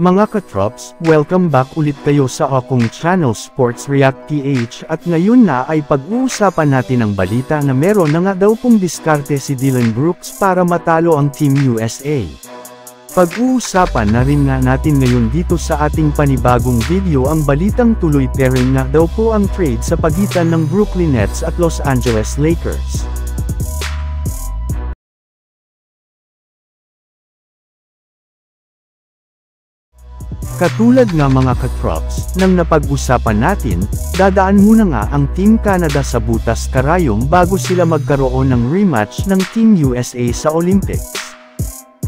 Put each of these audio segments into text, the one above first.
Mga katrops, welcome back ulit kayo sa akong channel Sports React PH at ngayon na ay pag-uusapan natin ang balita na meron na nga daw pong diskarte si Dillon Brooks para matalo ang Team USA. Pag-uusapan na rin nga natin ngayon dito sa ating panibagong video ang balitang tuloy pairing nga daw po ang trade sa pagitan ng Brooklyn Nets at Los Angeles Lakers. Katulad nga mga katrops, nang napag-usapan natin, dadaan muna nga ang Team Canada sa butas karayom bago sila magkaroon ng rematch ng Team USA sa Olympics.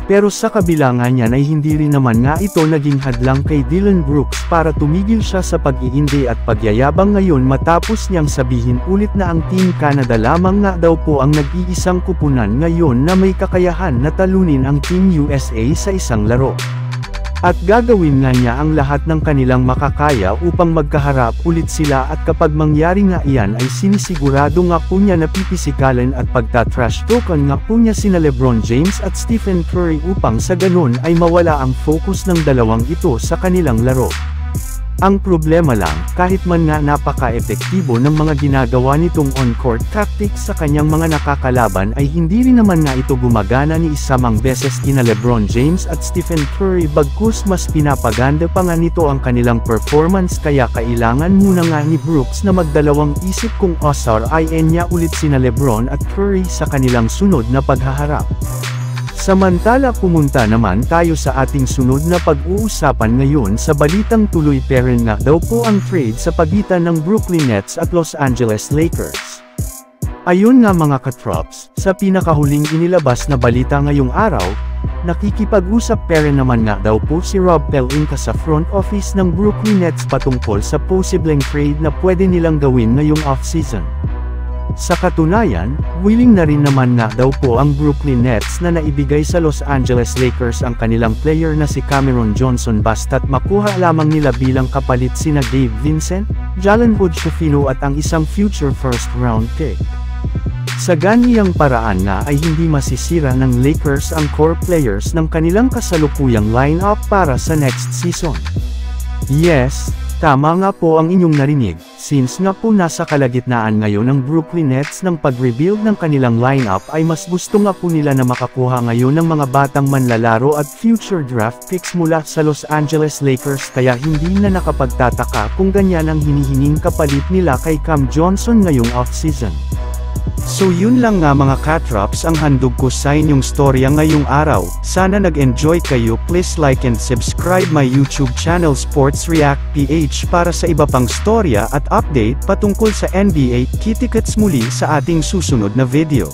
Pero sa kabila nga niyan ay hindi rin naman nga ito naging hadlang kay Dillon Brooks para tumigil siya sa pag-iinde at pagyayabang ngayon matapos niyang sabihin ulit na ang Team Canada lamang nga daw po ang nag-iisang kupunan ngayon na may kakayahan na talunin ang Team USA sa isang laro. At gagawin nga niya ang lahat ng kanilang makakaya upang magkaharap ulit sila at kapag mangyari nga iyan ay sinisigurado nga po niya na pipisikalan at pagtatrash talkan nga po niya sina LeBron James at Stephen Curry upang sa ganun ay mawala ang focus ng dalawang ito sa kanilang laro. Ang problema lang, kahit man nga napaka-epektibo ng mga ginagawa nitong on-court tactics sa kanyang mga nakakalaban ay hindi rin naman nga ito gumagana ni isamang beses kina LeBron James at Stephen Curry bagkus mas pinapaganda pa nga nito ang kanilang performance kaya kailangan muna nga ni Brooks na magdalawang isip kung osar-in niya ulit sina LeBron at Curry sa kanilang sunod na paghaharap. Samantala pumunta naman tayo sa ating sunod na pag-uusapan ngayon sa balitang tuloy pairing nga daw po ang trade sa pagitan ng Brooklyn Nets at Los Angeles Lakers. Ayun nga mga katrops, sa pinakahuling inilabas na balita ngayong araw, nakikipag-usap pairing naman nga daw po si Rob Pelinka sa front office ng Brooklyn Nets patungkol sa posibleng trade na pwede nilang gawin ngayong off-season. Sa katunayan, willing na rin naman nga daw po ang Brooklyn Nets na naibigay sa Los Angeles Lakers ang kanilang player na si Cameron Johnson basta't makuha lamang nila bilang kapalit sina Gabe Vincent, Jalen Hood-Schifino at ang isang future first-round pick. Sa ganiyang paraan nga ay hindi masisira ng Lakers ang core players ng kanilang kasalukuyang lineup para sa next season. Yes, tama nga po ang inyong narinig, since nga po nasa kalagitnaan ngayon ng Brooklyn Nets ng pag-rebuild ng kanilang lineup ay mas gusto nga po nila na makakuha ngayon ng mga batang manlalaro at future draft picks mula sa Los Angeles Lakers kaya hindi na nakapagtataka kung ganyan ang hinihinging kapalit nila kay Cam Johnson ngayong off-season. So yun lang nga mga katrops ang handog ko sa inyong storya ngayong araw. Sana nag-enjoy kayo. Please like and subscribe my YouTube channel Sports React PH para sa iba pang storya at update patungkol sa NBA. Kita-kits muli sa ating susunod na video.